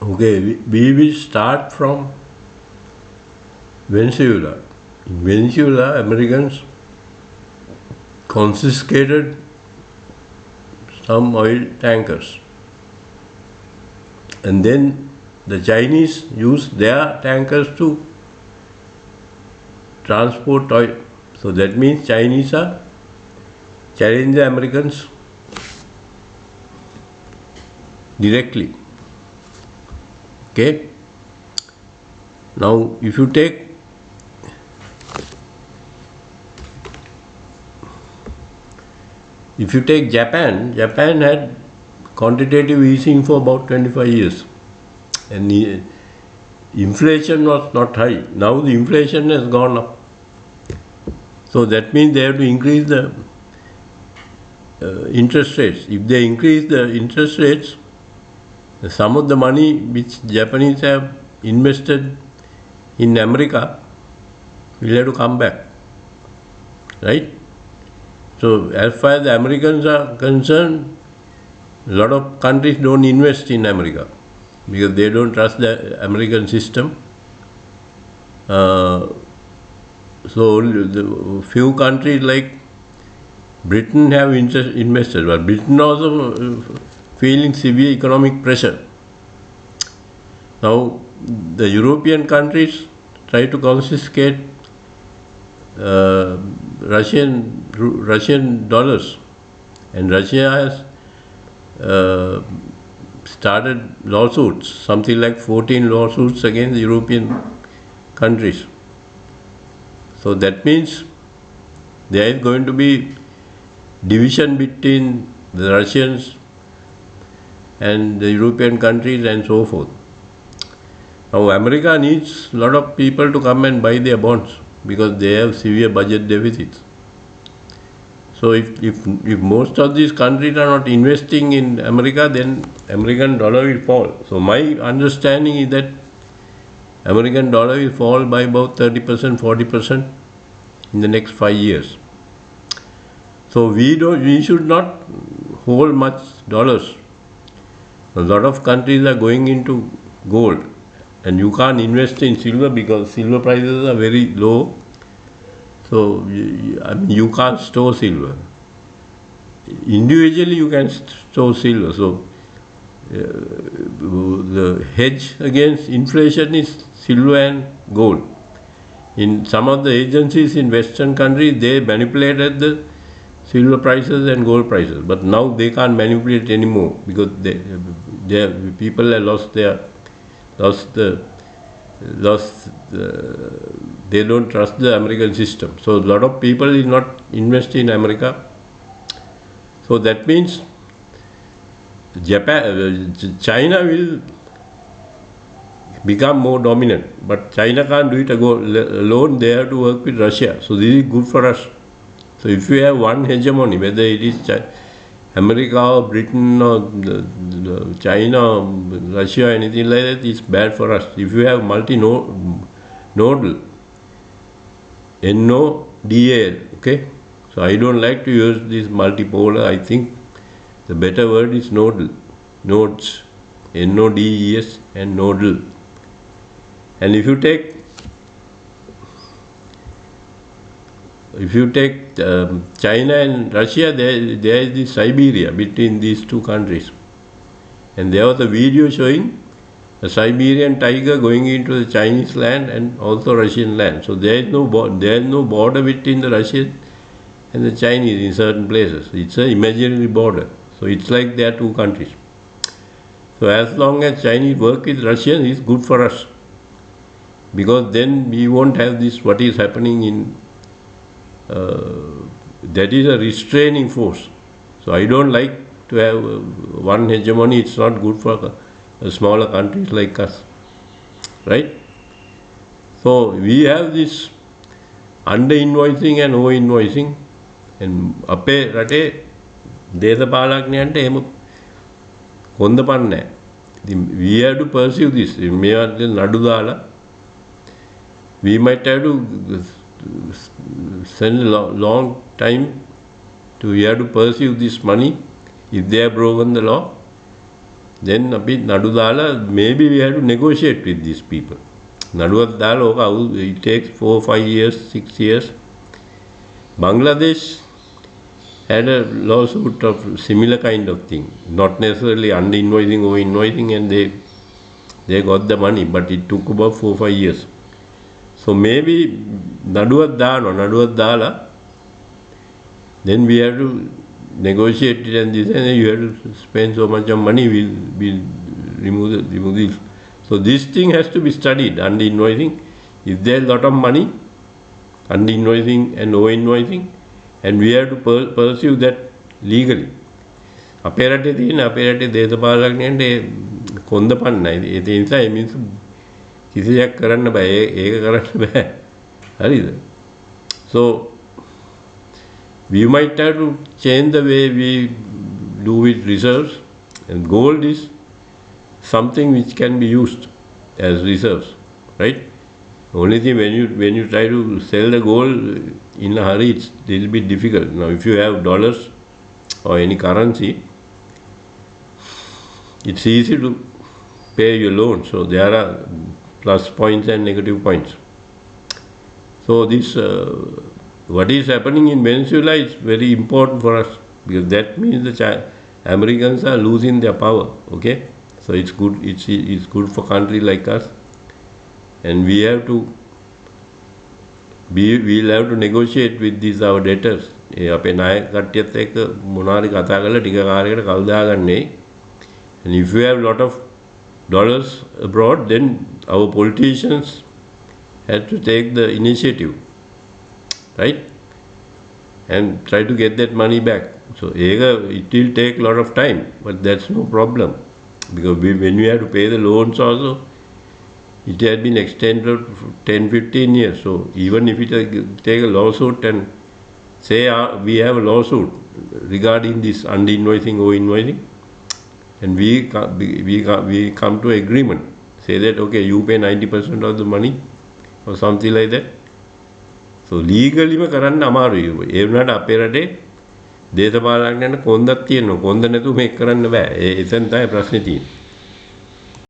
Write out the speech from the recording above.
Okay, we will start from Venezuela. In Venezuela, Americans confiscated some oil tankers, and then the Chinese used their tankers to transport oil. So that means Chinese are challenging the Americans directly. Okay. Now, if you take Japan, Japan had quantitative easing for about 25 years, and the inflation was not high. Now the inflation has gone up. So that means they have to increase the interest rates. If they increase the interest rates, some of the money which Japanese have invested in America will have to come back, right? So as far as the Americans are concerned, a lot of countries don't invest in America because they don't trust the American system. So the few countries like Britain have invested, but Britain also feeling severe economic pressure. Now the European countries try to confiscate Russian dollars, and Russia has started lawsuits, something like 14 lawsuits against the European countries. So that means there is going to be division between the Russians and the European countries and so forth. Now America needs a lot of people to come and buy their bonds because they have severe budget deficits. So if most of these countries are not investing in America, then American dollar will fall. So my understanding is that American dollar will fall by about 30%, 40% in the next 5 years. So we should not hold much dollars. A lot of countries are going into gold, and you can't invest in silver because silver prices are very low. So you can't store silver. Individually you can store silver. So the hedge against inflation is silver and gold. In some of the agencies in Western countries, they manipulated the silver prices and gold prices, but now they can't manipulate anymore because people have they don't trust the American system. So a lot of people will not invest in America. So that means China will become more dominant, but China can't do it alone. They have to work with Russia. So this is good for us. So if you have one hegemony, whether it is America or Britain or China or Russia or anything like that, it's bad for us. If you have multinodal, NODAL, okay? So I don't like to use this multipolar. I think the better word is nodal, nodes, NODES and nodal. And if you take China and Russia, there is this Siberia between these two countries, and there was a video showing a Siberian tiger going into the Chinese land and also Russian land. So there is no border between the Russian and the Chinese in certain places. It's an imaginary border. So it's like there are two countries. So as long as Chinese work with Russians, it's good for us, because then we won't have this what is happening in that is a restraining force. So I don't like to have one hegemony. It's not good for smaller countries like us, right? So we have this under invoicing and over invoicing, and අපේ රටේ දේශපාලඥයන්ට එහෙම කොන්ද පන්නේ. We have to pursue this. මේවා නඩු දාලා we might have to spend a long time to pursue this money if they have broken the law. then අපි නඩු දාලා maybe we have to negotiate with these people. නඩුවක් දාලා ඕක it takes 4-5 years 6 years. Bangladesh had a lawsuit of similar kind of thing, not necessarily under invoicing or invoicing, and they got the money, but it took about 4-5 years. So maybe නඩුවක් දාලා then we have to negotiate it, and this, and you have to spend so much of money, we'll remove this. So this thing has to be studied under invoicing. If there's a lot of money under invoicing and over invoicing, and we have to pursue that legally. අපේ රටේ තියෙන අපේ රටේ දේශපාලකයන්ට කොන්ද පන්නයි. ඒ නිසා මේ මිනිස්සු කිසියක් කරන්න බෑ. ඒක කරන්න බෑ. හරිද? So we might have to change the way we do with reserves, and gold is something which can be used as reserves, right? Only thing, when you try to sell the gold in a hurry, it's a little bit difficult. Now, if you have dollars or any currency, it's easy to pay your loan. So there are plus points and negative points. So this what is happening in Venezuela is very important for us, because that means the Americans are losing their power. Okay, so it's good. It's good for country like us. And we'll have to negotiate with these our debtors. අපේ ණය කට්ටියත් එක්ක මොනවාරි කතා කරලා ටික කාලයකට කල් දාගන්නේ. And if you have a lot of dollars abroad, then our politicians have to take the initiative, right? And try to get that money back. So it will take a lot of time, but that's no problem, because when we have to pay the loans also, it has been extended for 10-15 years. So even if it take a lawsuit, and say we have a lawsuit regarding this under invoicing or invoicing, and we come to agreement, say that okay, you pay 90% of the money or something like that. So legally කරන්න අමාරුයි. ඒ වුණාට අපේ රටේ දේශපාලනඥයන්ට කොන්දක් තියෙනවා. කොන්ද නැතුව මේක කරන්න බෑ. එතෙන් තමයි ප්‍රශ්නේ තියෙන්නේ.